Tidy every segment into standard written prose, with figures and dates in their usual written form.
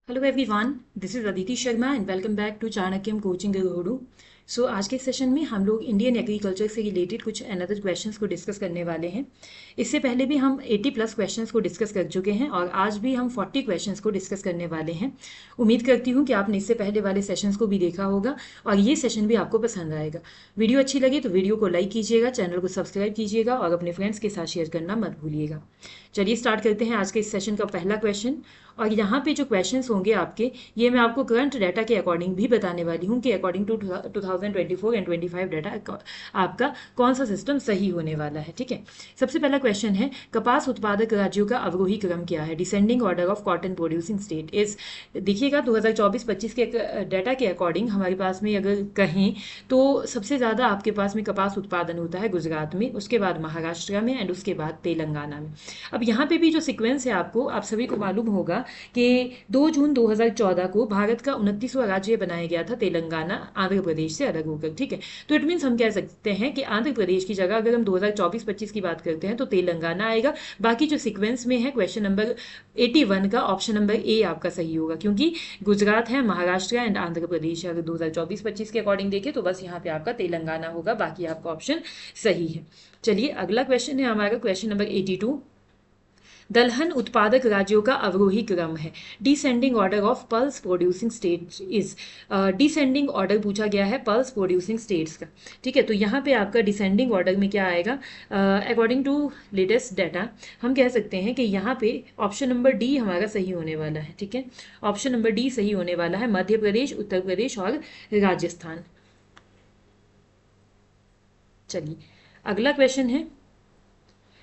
Hello everyone, this is Aditi Sharma and welcome back to Chanakyam coaching Guru. सो आज के सेशन में हम लोग इंडियन एग्रीकल्चर से रिलेटेड कुछ अनदर क्वेश्चंस को डिस्कस करने वाले हैं। इससे पहले भी हम 80 प्लस क्वेश्चंस को डिस्कस कर चुके हैं और आज भी हम 40 क्वेश्चंस को डिस्कस करने वाले हैं। उम्मीद करती हूँ कि आपने इससे पहले वाले सेशंस को भी देखा होगा और ये सेशन भी आपको पसंद आएगा। वीडियो अच्छी लगी तो वीडियो को लाइक कीजिएगा, चैनल को सब्सक्राइब कीजिएगा और अपने फ्रेंड्स के साथ शेयर करना मत भूलिएगा। चलिए स्टार्ट करते हैं आज के इस सेशन का पहला क्वेश्चन। और यहाँ पे जो क्वेश्चंस होंगे आपके, ये मैं आपको करंट डाटा के अकॉर्डिंग भी बताने वाली हूँ कि अकॉर्डिंग टू 2024 एंड 25 डाटा आपका कौन सा सिस्टम सही होने वाला है। ठीक है, सबसे पहला क्वेश्चन है, कपास उत्पादक राज्यों का अवरोही क्रम क्या है? Descending order of cotton producing state is. देखिएगा 2024-25 के डाटा के अकॉर्डिंग हमारे पास में अगर कहें तो सबसे ज़्यादा आपके पास में कपास उत्पादन होता है गुजरात में, उसके बाद महाराष्ट्र में एंड उसके बाद तेलंगाना में। अब यहाँ पे भी जो सिक्वेंस है आपको, आप सभी को मालूम होगा कि 2 जून 2014 को भारत का 29वां राज्य बनाया गया था तेलंगाना, आंध्र प्रदेश से अलग होकर। ठीक है, तो इट मीन्स हम कह सकते हैं कि आंध्र प्रदेश की जगह अगर हम 2024-25 की बात करते हैं तो तेलंगाना आएगा। बाकी जो सिक्वेंस में है क्वेश्चन नंबर 81 का ऑप्शन नंबर ए आपका सही होगा, क्योंकि गुजरात है, महाराष्ट्र एंड आंध्र प्रदेश है। अगर 2024-25 के अकॉर्डिंग देखें तो बस यहाँ पे आपका तेलंगाना होगा, बाकी आपका ऑप्शन सही है। चलिए अगला क्वेश्चन है हमारा क्वेश्चन नंबर 82। दलहन उत्पादक राज्यों का अवरोही क्रम है। Descending order of pulse producing state is. Descending order पूछा गया है पल्स प्रोड्यूसिंग स्टेट्स का। ठीक है, तो यहाँ पे आपका डिसेंडिंग ऑर्डर में क्या आएगा? अकॉर्डिंग टू लेटेस्ट डाटा हम कह सकते हैं कि यहाँ पे ऑप्शन नंबर डी हमारा सही होने वाला है। ठीक है, ऑप्शन नंबर डी सही होने वाला है, मध्य प्रदेश, उत्तर प्रदेश और राजस्थान। चलिए अगला क्वेश्चन है,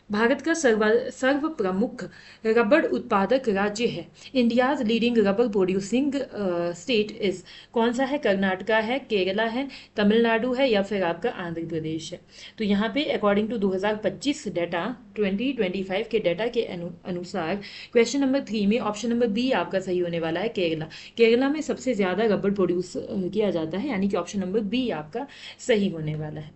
भारत का सर्व प्रमुख रबड़ उत्पादक राज्य है। इंडियाज लीडिंग रबड़ प्रोड्यूसिंग स्टेट इज। कौन सा है? कर्नाटका है, केरला है, तमिलनाडु है या फिर आपका आंध्र प्रदेश है? तो यहाँ पे अकॉर्डिंग टू 2025 डाटा, 2025 के डाटा के अनुसार क्वेश्चन नंबर 3 में ऑप्शन नंबर बी आपका सही होने वाला है, केरला। केरला में सबसे ज़्यादा रबड़ प्रोड्यूस किया जाता है, यानी कि ऑप्शन नंबर बी आपका सही होने वाला है।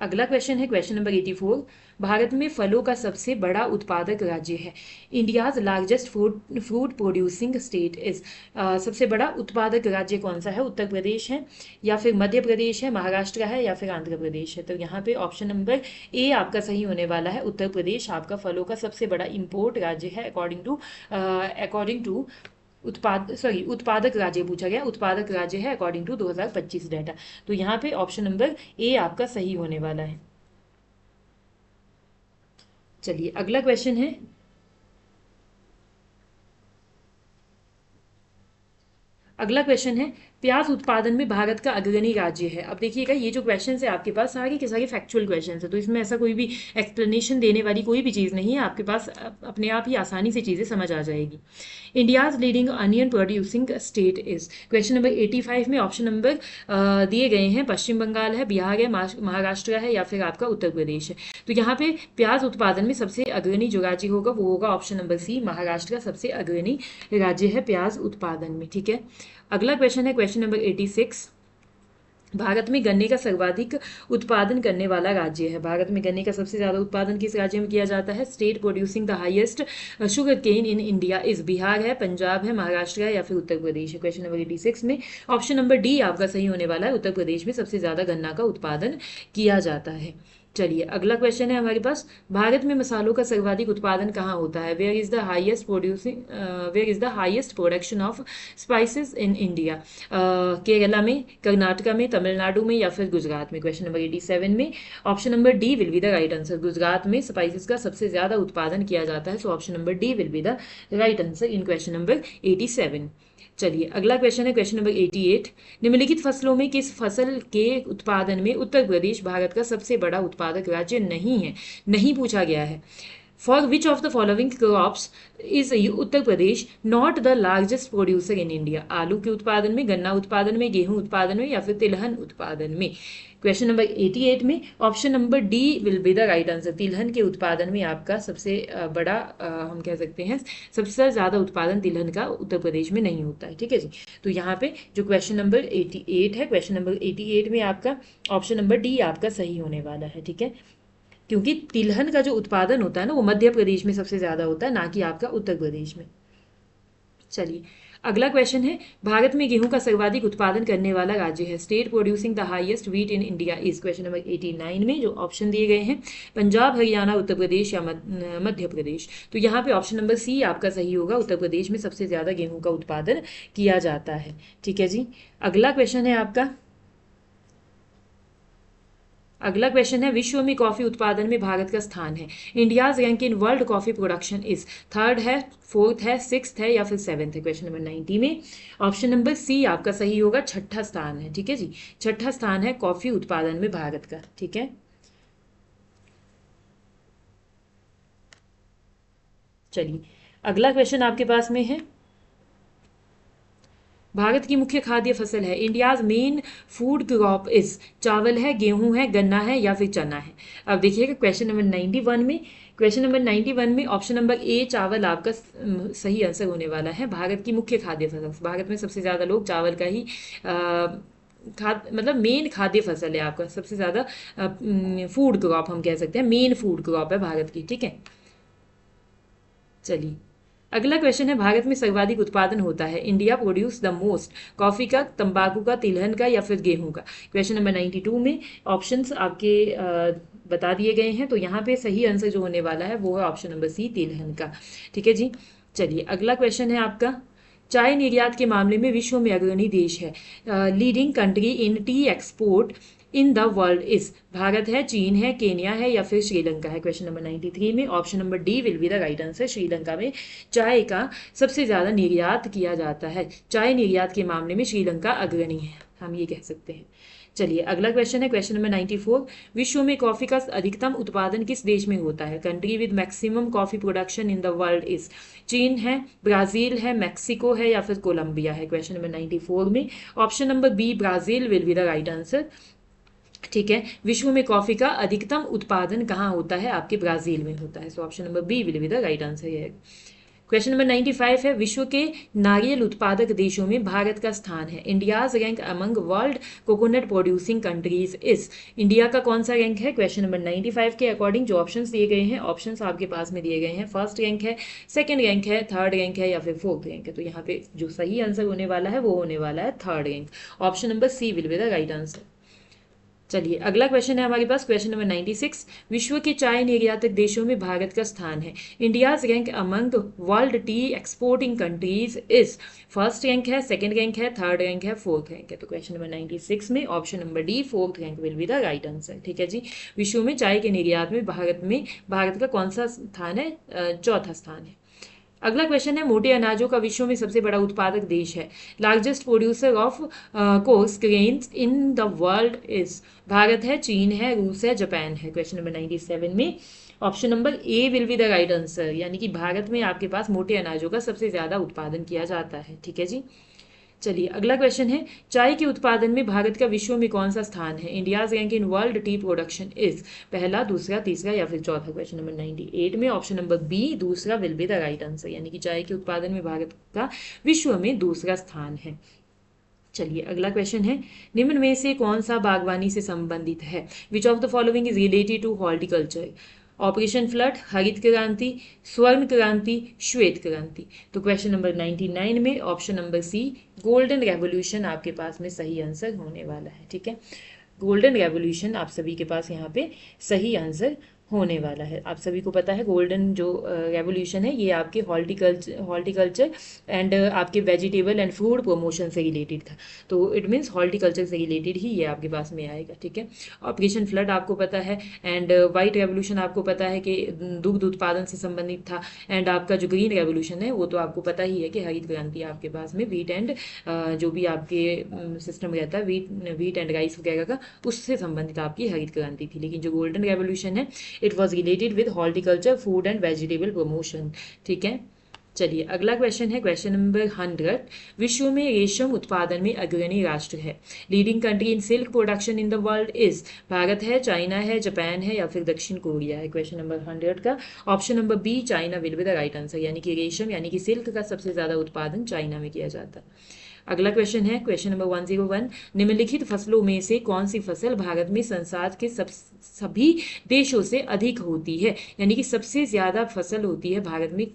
अगला क्वेश्चन है क्वेश्चन नंबर 84। भारत में फलों का सबसे बड़ा उत्पादक राज्य है। India's largest fruit producing state is. सबसे बड़ा उत्पादक राज्य कौन सा है? उत्तर प्रदेश है या फिर मध्य प्रदेश है, महाराष्ट्र है या फिर आंध्र प्रदेश है? तो यहाँ पे ऑप्शन नंबर ए आपका सही होने वाला है, उत्तर प्रदेश आपका फलों का सबसे बड़ा इम्पोर्ट राज्य है अकॉर्डिंग टू उत्पादक राज्य पूछा गया, उत्पादक राज्य है अकॉर्डिंग टू 2025 डाटा। तो यहाँ पे ऑप्शन नंबर ए आपका सही होने वाला है। चलिए अगला क्वेश्चन है, अगला क्वेश्चन है, प्याज उत्पादन में भारत का अग्रणी राज्य है। अब देखिएगा ये जो क्वेश्चन है आपके पास सारे के सारे फैक्चुअल क्वेश्चन है, तो इसमें ऐसा कोई भी एक्सप्लेनेशन देने वाली कोई भी चीज़ नहीं है, आपके पास अपने आप ही आसानी से चीज़ें समझ आ जाएगी। India's leading onion producing state is. Question number 85 में ऑप्शन नंबर दिए गए हैं, पश्चिम बंगाल है, बिहार है, महाराष्ट्र है या फिर आपका उत्तर प्रदेश है। तो यहाँ पे प्याज उत्पादन में सबसे अग्रणी जो राज्य होगा वो होगा ऑप्शन नंबर सी, महाराष्ट्र का सबसे अग्रणी राज्य है प्याज उत्पादन में। ठीक है, अगला क्वेश्चन है क्वेश्चन नंबर 86। भारत में गन्ने का सर्वाधिक उत्पादन करने वाला राज्य है। भारत में गन्ने का सबसे ज़्यादा उत्पादन किस राज्य में किया जाता है? State producing the highest sugar cane in India is. Bihar है, पंजाब है, महाराष्ट्र है या फिर उत्तर प्रदेश है? क्वेश्चन नंबर 86 में ऑप्शन नंबर डी आपका सही होने वाला है, उत्तर प्रदेश में सबसे ज़्यादा गन्ना का उत्पादन किया जाता है। चलिए अगला क्वेश्चन है हमारे पास, भारत में मसालों का सर्वाधिक उत्पादन कहाँ होता है? Where is the highest production of spices in India? Kerala में, कर्नाटका में, तमिलनाडु में या फिर गुजरात में? क्वेश्चन नंबर 87 में option number D will be the right answer, Gujarat में स्पाइसेस का सबसे ज्यादा उत्पादन किया जाता है। So option number D will be the right answer in question number 87। चलिए अगला क्वेश्चन है क्वेश्चन नंबर 88। निम्नलिखित फसलों में किस फसल के उत्पादन में उत्तर प्रदेश भारत का सबसे बड़ा उत्पादक राज्य नहीं है? नहीं पूछा गया है। For which of the following crops is Uttar Pradesh not the largest producer in India? आलू के उत्पादन में, गन्ना उत्पादन में, गेहूं उत्पादन में या फिर तिलहन उत्पादन में? क्वेश्चन नंबर 88 में option number D will be the right answer, तिलहन के उत्पादन में आपका सबसे बड़ा हम कह सकते हैं सबसे ज़्यादा उत्पादन तिलहन का उत्तर प्रदेश में नहीं होता है। ठीक है जी, तो यहाँ पे जो क्वेश्चन नंबर 88 है, क्वेश्चन नंबर 88 में आपका ऑप्शन नंबर डी आपका सही होने वाला है। ठीक है, क्योंकि तिलहन का जो उत्पादन होता है ना वो मध्य प्रदेश में सबसे ज़्यादा होता है, ना कि आपका उत्तर प्रदेश में। चलिए अगला क्वेश्चन है, भारत में गेहूं का सर्वाधिक उत्पादन करने वाला राज्य है। State producing the highest wheat in India is, question number 89 में जो ऑप्शन दिए गए हैं, पंजाब, हरियाणा, उत्तर प्रदेश या मध्य प्रदेश। तो यहाँ पे ऑप्शन नंबर सी आपका सही होगा, उत्तर प्रदेश में सबसे ज़्यादा गेहूं का उत्पादन किया जाता है। ठीक है जी। अगला क्वेश्चन है आपका, अगला क्वेश्चन है, विश्व में कॉफी उत्पादन में भारत का स्थान है। India's rank in world coffee production is, third है, फोर्थ है, सिक्स्थ है या फिर सेवेंथ है। क्वेश्चन नंबर 90 में ऑप्शन नंबर सी आपका सही होगा, छठा स्थान है। ठीक है जी, छठा स्थान है कॉफी उत्पादन में भारत का। ठीक है, चलिए अगला क्वेश्चन आपके पास में है, भारत की मुख्य खाद्य फसल है। India's main food crop is, चावल है, गेहूं है, गन्ना है या फिर चना है। अब देखिएगा क्वेश्चन नंबर 91 में, क्वेश्चन नंबर 91 में ऑप्शन नंबर ए चावल आपका सही आंसर होने वाला है। भारत की मुख्य खाद्य फसल, भारत में सबसे ज़्यादा लोग चावल का ही मतलब मेन खाद्य फसल है आपका, सबसे ज़्यादा फूड क्रॉप हम कह सकते हैं, मेन फूड क्रॉप है भारत की। ठीक है, चलिए अगला क्वेश्चन है, भारत में सर्वाधिक उत्पादन होता है। India produce the most, coffee का, तंबाकू का, तिलहन का या फिर गेहूं का। क्वेश्चन नंबर 92 में ऑप्शंस आपके बता दिए गए हैं, तो यहाँ पे सही आंसर जो होने वाला है वो है ऑप्शन नंबर सी, तिलहन का। ठीक है जी। चलिए अगला क्वेश्चन है आपका, चाय निर्यात के मामले में विश्व में अग्रणी देश है। Leading country in T export in the world is, Bharat है, चीन है, केन्या है या फिर श्रीलंका है। क्वेश्चन नंबर 93 में option number D will be the right answer, Sri Lanka में चाय का सबसे ज़्यादा निर्यात किया जाता है। चाय निर्यात के मामले में श्रीलंका अग्रणी है, हम ये कह सकते हैं। चलिए अगला क्वेश्चन है, क्वेश्चन नंबर 94, विश्व में कॉफी का अधिकतम उत्पादन किस देश में होता है। Country with maximum coffee production in the world is, चीन है, ब्राजील है, मैक्सिको है या फिर कोलंबिया है। क्वेश्चन नंबर 94 में option number B Brazil will be the right answer. ठीक है, विश्व में कॉफी का अधिकतम उत्पादन कहाँ होता है, आपके ब्राजील में होता है। So option number B will be the right answer है। क्वेश्चन नंबर 95 है, विश्व के नारियल उत्पादक देशों में भारत का स्थान है। India's rank among world coconut producing countries is, India का कौन सा रैंक है। क्वेश्चन नंबर 95 के अकॉर्डिंग जो ऑप्शंस दिए गए हैं, ऑप्शंस आपके पास में दिए गए हैं, फर्स्ट रैंक है, सेकंड रैंक है, थर्ड रैंक है या फिर फोर्थ रैंक है। तो यहाँ पे जो सही आंसर होने वाला है वो होने वाला है third rank, option number C will be the right answer. चलिए अगला क्वेश्चन है हमारे पास, क्वेश्चन नंबर 96, विश्व के चाय निर्यातक देशों में भारत का स्थान है। India's rank among world T exporting countries is, first rank है, सेकंड रैंक है, थर्ड रैंक है, फोर्थ रैंक है। तो क्वेश्चन नंबर 96 में option number D fourth rank will be the right answer. ठीक है जी, विश्व में चाय के निर्यात में भारत का कौन सा स्थान है, चौथा स्थान है। अगला क्वेश्चन है, मोटे अनाजों का विश्व में सबसे बड़ा उत्पादक देश है। Largest producer of course grains in the world is, Bharat है, चीन है, रूस है, जापान है। क्वेश्चन नंबर 97 में option number A will be the right answer, यानी कि भारत में आपके पास मोटे अनाजों का सबसे ज्यादा उत्पादन किया जाता है। ठीक है जी। चलिए अगला क्वेश्चन है, चाय के उत्पादन में भारत का विश्व में कौन सा स्थान है। India's rank in world T production is, पहला, दूसरा, तीसरा या फिर चौथा। क्वेश्चन नंबर 98 में ऑप्शन नंबर बी दूसरा will be the right answer, यानी कि चाय के उत्पादन में भारत का विश्व में दूसरा स्थान है। चलिए अगला क्वेश्चन है, निम्न में से कौन सा बागवानी से संबंधित है। Which of the following is related to horticulture, operation flood, हरित क्रांति, स्वर्ण क्रांति, श्वेत क्रांति। तो क्वेश्चन नंबर 99 में option number C golden revolution आपके पास में सही आंसर होने वाला है। ठीक है, गोल्डन रेवोल्यूशन आप सभी के पास यहाँ पे सही आंसर होने वाला है। आप सभी को पता है गोल्डन जो रेवोल्यूशन है ये आपके हॉर्टिकल्चर एंड आपके वेजिटेबल एंड फूड प्रमोशन से रिलेटेड था, तो इट मीन्स हॉर्टिकल्चर से रिलेटेड ही ये आपके पास में आएगा। ठीक है, ऑपरेशन फ्लड आपको पता है एंड वाइट रेवोल्यूशन आपको पता है कि दुग्ध उत्पादन से संबंधित था, एंड आपका जो ग्रीन रेवोल्यूशन है वो तो आपको पता ही है कि हरित क्रांति आपके पास में वीट एंड जो भी आपके सिस्टम रहता है वीट एंड राइस वगैरह का, उससे संबंधित आपकी हरित क्रांति थी। लेकिन जो गोल्डन रेवोल्यूशन है it was related with horticulture, food and vegetable promotion. ठीक है, चलिए अगला क्वेश्चन है, क्वेश्चन नंबर 100, विश्व में रेशम उत्पादन में अग्रणी राष्ट्र है। Leading country in silk production in the world is, Bharat है, चाइना है, जापान है या फिर दक्षिण कोरिया है। क्वेश्चन नंबर 100 का option number B China will be the right answer, यानी कि रेशम यानी कि सिल्क का सबसे ज्यादा उत्पादन चाइना में किया जाता है। अगला क्वेश्चन है क्वेश्चन नंबर 101, निम्नलिखित फसलों में से कौन सी फसल भारत में संसार के सभी देशों से अधिक होती है, यानी कि सबसे ज्यादा फसल होती है भारत में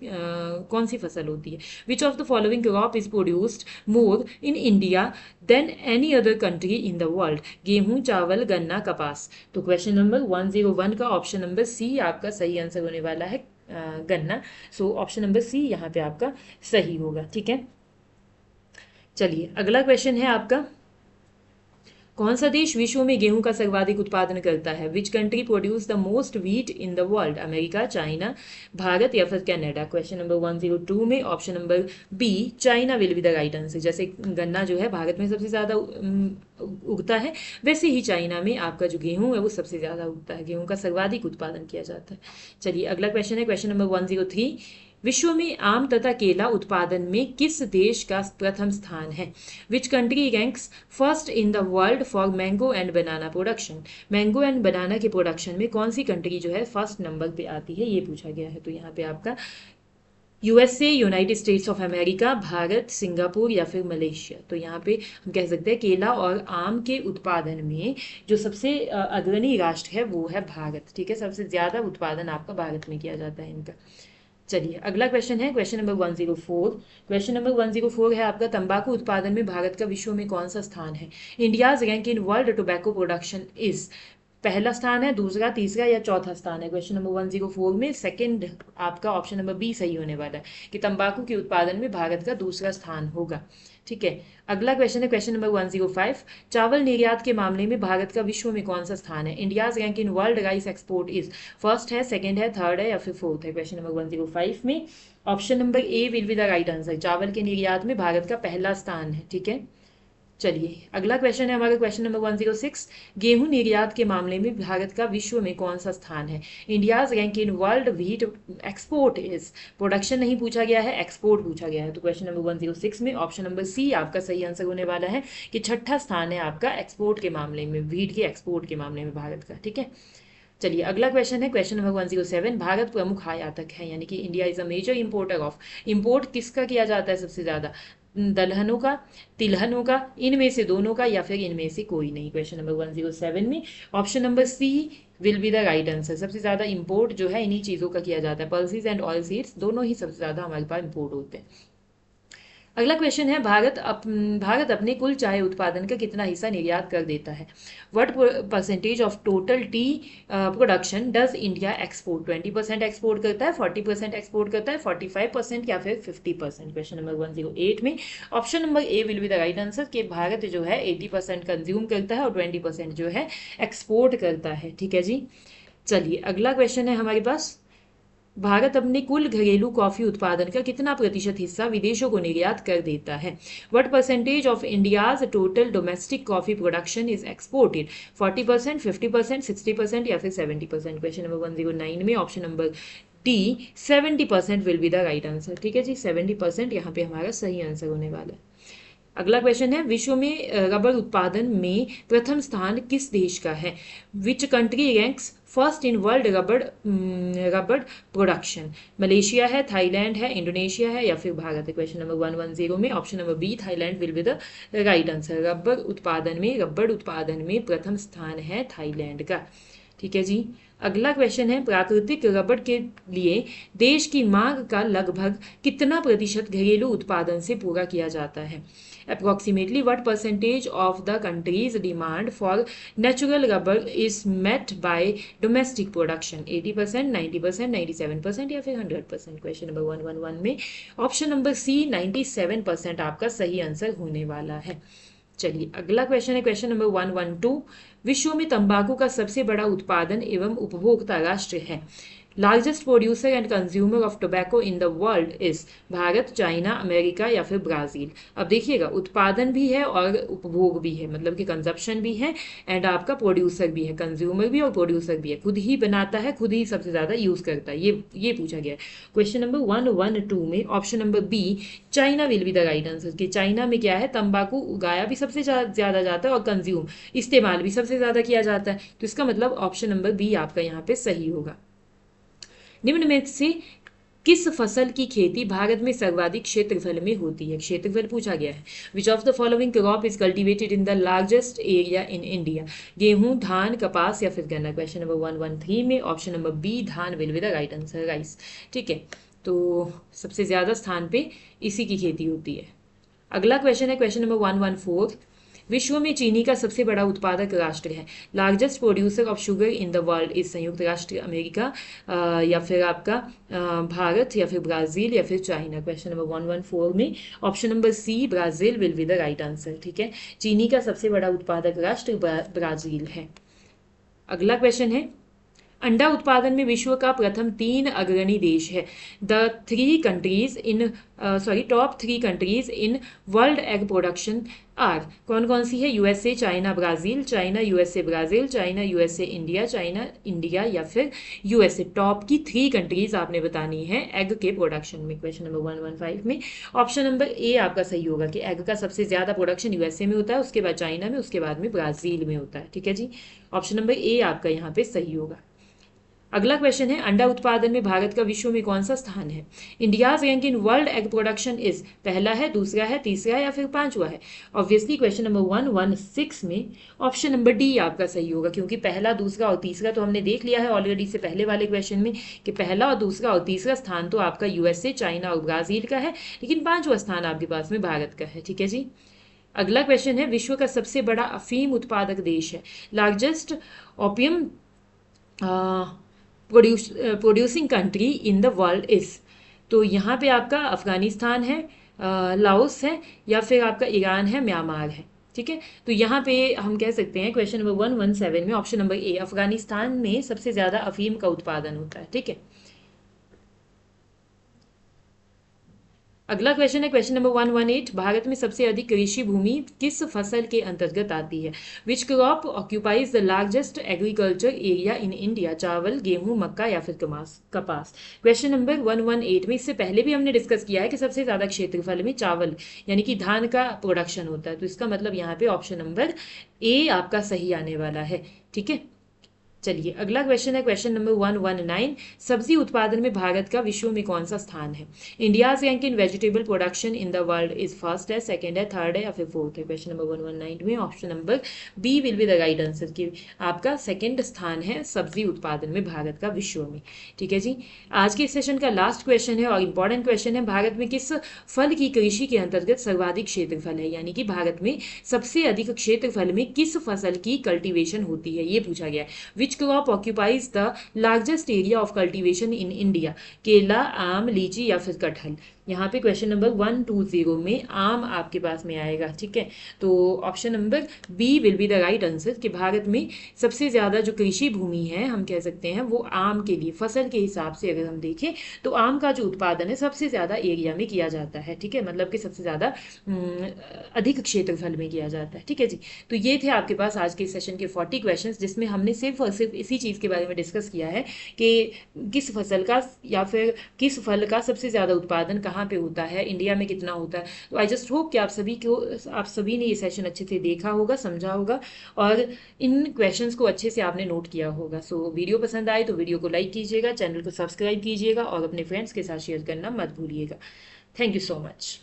कौन सी फसल होती है। Which of the following crop is produced more in India than any other country in the world. गेहूं, चावल, गन्ना, कपास। तो क्वेश्चन नंबर 101 का ऑप्शन नंबर सी आपका सही आंसर होने वाला है, गन्ना। सो ऑप्शन नंबर सी यहाँ पे आपका सही होगा। ठीक है, चलिए अगला क्वेश्चन है आपका, कौन सा देश विश्व में गेहूं का सर्वाधिक उत्पादन करता है। Which country produce the most wheat in the world. America, China, Bharat या फिर कनाडा। क्वेश्चन नंबर 102 में option number B China will be the right answer. जैसे गन्ना जो है भारत में सबसे ज़्यादा उगता है, वैसे ही चाइना में आपका जो गेहूं है वो सबसे ज़्यादा उगता है, गेहूं का सर्वाधिक उत्पादन किया जाता है। चलिए अगला क्वेश्चन है क्वेश्चन नंबर 103, विश्व में आम तथा केला उत्पादन में किस देश का प्रथम स्थान है। Which country ranks first in the world for mango and banana production. Mango and banana के प्रोडक्शन में कौन सी कंट्री जो है फर्स्ट नंबर पे आती है, ये पूछा गया है। तो यहाँ पे आपका USA, United states of America, Bharat, Singapore या फिर मलेशिया। तो यहाँ पे हम कह सकते हैं केला और आम के उत्पादन में जो सबसे अग्रणी राष्ट्र है वो है भारत। ठीक है, सबसे ज़्यादा उत्पादन आपका भारत में किया जाता है इनका। चलिए अगला क्वेश्चन है क्वेश्चन नंबर 104। क्वेश्चन नंबर 104 है आपका, तंबाकू उत्पादन में भारत का विश्व में कौन सा स्थान है। India's rank in world tobacco production is. पहला स्थान है, दूसरा, तीसरा या चौथा स्थान है। क्वेश्चन नंबर 104 में सेकंड आपका ऑप्शन नंबर बी सही होने वाला है कि तंबाकू के उत्पादन में भारत का दूसरा स्थान होगा। ठीक है, अगला क्वेश्चन है क्वेश्चन नंबर 105, चावल निर्यात के मामले में भारत का विश्व में कौन सा स्थान है। India's rank in world rice export is. First है, सेकंड है, थर्ड है या फिर फोर्थ है। क्वेश्चन नंबर 105 में option number A will be the right answer. चावल के निर्यात में भारत का पहला स्थान है। ठीक है, चलिए अगला क्वेश्चन है हमारा क्वेश्चन नंबर 106, गेहूं निर्यात के मामले में भारत का विश्व में कौन सा स्थान है। India's rank in world wheat export is. Production नहीं पूछा गया है, एक्सपोर्ट पूछा गया है। तो क्वेश्चन नंबर 106 में ऑप्शन नंबर सी आपका सही आंसर होने वाला है कि छठा स्थान है आपका एक्सपोर्ट के मामले में, व्हीट के एक्सपोर्ट के मामले में भारत का। ठीक है, चलिए अगला क्वेश्चन है क्वेश्चन नंबर 107, भारत प्रमुख आयातक है, यानी कि India is a major importer of. Import किसका किया जाता है सबसे ज्यादा, दलहनों का, तिलहनों का, इनमें से दोनों का या फिर इनमें से कोई नहीं। क्वेश्चन नंबर 107 में option number C will be the right answer. सबसे ज्यादा इंपोर्ट जो है इन्हीं चीजों का किया जाता है, पल्सीज एंड ऑयल सीड्स दोनों ही सबसे ज्यादा हमारे पास इंपोर्ट होते हैं। अगला क्वेश्चन है, भारत अपने कुल चाय उत्पादन का कितना हिस्सा निर्यात कर देता है। What percentage of total T production does India export. 20% export करता है, 40% एक्सपोर्ट करता है, 45% या फिर 50%। क्वेश्चन नंबर 108 में option number A will be the right answer कि भारत जो है 80% कंज्यूम करता है और 20% जो है एक्सपोर्ट करता है। ठीक है जी, चलिए अगला क्वेश्चन है हमारे पास, भारत अपने कुल घरेलू कॉफी उत्पादन का कितना प्रतिशत हिस्सा विदेशों को निर्यात कर देता है। What percentage of India's total domestic coffee production is exported. 40%, 50%, 60% या फिर 70%। क्वेश्चन नंबर 109 में option number D 70% will be the right answer. ठीक है जी, 70% यहाँ पे हमारा सही आंसर होने वाला है। अगला क्वेश्चन है, विश्व में रबर उत्पादन में प्रथम स्थान किस देश का है। Which country ranks first in world rubber production. Malaysia है, थाईलैंड है, इंडोनेशिया है या फिर भारत है। क्वेश्चन नंबर 110 में option number B Thailand will be the right answer. Rubber उत्पादन में प्रथम स्थान है थाईलैंड का। ठीक है जी, अगला क्वेश्चन है, प्राकृतिक रबर के लिए देश की मांग का लगभग कितना प्रतिशत घरेलू उत्पादन से पूरा किया जाता है। Approximately what percentage of the country's demand for natural rubber is met by domestic production? 80%, 90%, 97% या फिर 100%। क्वेश्चन नंबर 111 में ऑप्शन नंबर सी 97% आपका सही आंसर होने वाला है। चलिए अगला क्वेश्चन है क्वेश्चन नंबर 112, विश्व में तंबाकू का सबसे बड़ा उत्पादन एवं उपभोक्ता राष्ट्र है। Largest producer and consumer of tobacco in the world is. Bharat, China, America या फिर ब्राजील। अब देखिएगा उत्पादन भी है और उपभोग भी है, मतलब कि कंजप्शन भी है एंड आपका प्रोड्यूसर भी है, कंज्यूमर भी और प्रोड्यूसर भी है, खुद ही बनाता है, खुद ही सबसे ज़्यादा यूज़ करता है, ये पूछा गया है। क्वेश्चन नंबर 112 में option number B China will be the right answer कि चाइना में क्या है, तंबाकू उगाया भी सबसे ज़्यादा जाता है और कंज्यूम इस्तेमाल भी सबसे ज़्यादा किया जाता है। तो इसका मतलब ऑप्शन नंबर बी आपका यहाँ पे सही होगा। निम्न में से किस फसल की खेती भारत में सर्वाधिक क्षेत्रफल में होती है? क्षेत्रफल पूछा गया है। Which of the following crop is cultivated in the largest area in India? गेहूं, धान, कपास या फिर गन्ना? क्वेश्चन नंबर 113 में ऑप्शन नंबर बी धान will be the right answer, rice. ठीक है, तो सबसे ज्यादा स्थान पे इसी की खेती होती है। अगला क्वेश्चन है क्वेश्चन नंबर 114। विश्व में चीनी का सबसे बड़ा उत्पादक राष्ट्र है? Largest producer of sugar in the world is संयुक्त राष्ट्र अमेरिका, या फिर आपका भारत, या फिर ब्राजील, या फिर चाइना? क्वेश्चन नंबर 114 में option number C Brazil will be the right answer. ठीक है, चीनी का सबसे बड़ा उत्पादक राष्ट्र ब्राजील है। अगला क्वेश्चन है, अंडा उत्पादन में विश्व का प्रथम 3 अग्रणी देश है। Top 3 countries in world egg production are? कौन कौन सी है? USA, China, Brazil, China, USA, Brazil, China, USA, India, China, India, या फिर यूएसए? टॉप की 3 कंट्रीज आपने बतानी है एग के प्रोडक्शन में। क्वेश्चन नंबर 115 में ऑप्शन नंबर ए आपका सही होगा कि एग का सबसे ज्यादा प्रोडक्शन यूएसए में होता है, उसके बाद चाइना में, उसके बाद में ब्राजील में होता है। ठीक है जी, ऑप्शन नंबर ए आपका यहाँ पे सही होगा। अगला क्वेश्चन है, अंडा उत्पादन में भारत का विश्व में कौन सा स्थान है? India's rank in world egg production is? पहला है, दूसरा है, तीसरा है, या फिर पांचवा है? ऑब्वियसली क्वेश्चन नंबर 116 में ऑप्शन नंबर डी आपका सही होगा, क्योंकि पहला, दूसरा और तीसरा तो हमने देख लिया है ऑलरेडी से पहले वाले क्वेश्चन में कि पहला और दूसरा और तीसरा स्थान तो आपका यूएसए, चाइना और ब्राजील का है, लेकिन पांचवा स्थान आपके पास में भारत का है। ठीक है जी। अगला क्वेश्चन है, विश्व का सबसे बड़ा अफीम उत्पादक देश है? Largest opium producing country in the world is? तो यहाँ पे आपका अफगानिस्तान है, लाओस है, या फिर आपका ईरान है, म्यांमार है। ठीक है, तो यहाँ पे हम कह सकते हैं क्वेश्चन नंबर 117 में ऑप्शन नंबर ए अफगानिस्तान में सबसे ज्यादा अफीम का उत्पादन होता है। ठीक है, अगला क्वेश्चन है क्वेश्चन नंबर 118। भारत में सबसे अधिक कृषि भूमि किस फसल के अंतर्गत आती है? Which crop occupies the largest agriculture area in India? चावल, गेहूं, मक्का, या फिर कपास? क्वेश्चन नंबर 118 में इससे पहले भी हमने डिस्कस किया है कि सबसे ज्यादा क्षेत्रफल में चावल यानी कि धान का प्रोडक्शन होता है, तो इसका मतलब यहाँ पे ऑप्शन नंबर ए आपका सही आने वाला है। ठीक है, चलिए अगला क्वेश्चन है क्वेश्चन नंबर 119। सब्जी उत्पादन में भारत का विश्व में कौन सा स्थान है? India's rank in vegetable production in the world is first है, सेकंड है, थर्ड है, या फिर फोर्थ है? क्वेश्चन नंबर 119 में option number B will be the right answer कि आपका सेकंड स्थान है सब्जी उत्पादन में भारत का विश्व में। ठीक है जी, आज के सेशन का लास्ट क्वेश्चन है और इंपॉर्टेंट क्वेश्चन है, भारत में किस फल की कृषि के अंतर्गत सर्वाधिक क्षेत्रफल है? यानी कि भारत में सबसे अधिक क्षेत्रफल में किस फसल की कल्टीवेशन होती है, ये पूछा गया है। Which crop occupies the largest area of cultivation in India? केला, आम, लीची, या फिर कटहल? यहाँ पे क्वेश्चन नंबर 120 में आम आपके पास में आएगा। ठीक है, तो option number B will be the right answer कि भारत में सबसे ज्यादा जो कृषि भूमि है हम कह सकते हैं वो आम के लिए, फसल के हिसाब से अगर हम देखें तो आम का जो उत्पादन है सबसे ज्यादा एरिया में किया जाता है। ठीक है, मतलब कि सबसे ज्यादा अधिक क्षेत्रफल में किया जाता है। ठीक है जी, तो ये थे आपके पास आज के सेशन के 40 क्वेश्चन, जिसमें हमने सिर्फ और सिर्फ इसी चीज के बारे में डिस्कस किया है कि किस फसल का या फिर किस फल का सबसे ज्यादा उत्पादन कहाँ पे होता है, इंडिया में कितना होता है। तो आई जस्ट होप कि आप सभी ने ये सेशन अच्छे से देखा होगा, समझा होगा और इन क्वेश्चंस को अच्छे से आपने नोट किया होगा। सो वीडियो पसंद आए तो वीडियो को लाइक कीजिएगा, चैनल को सब्सक्राइब कीजिएगा और अपने फ्रेंड्स के साथ शेयर करना मत भूलिएगा। Thank you so much.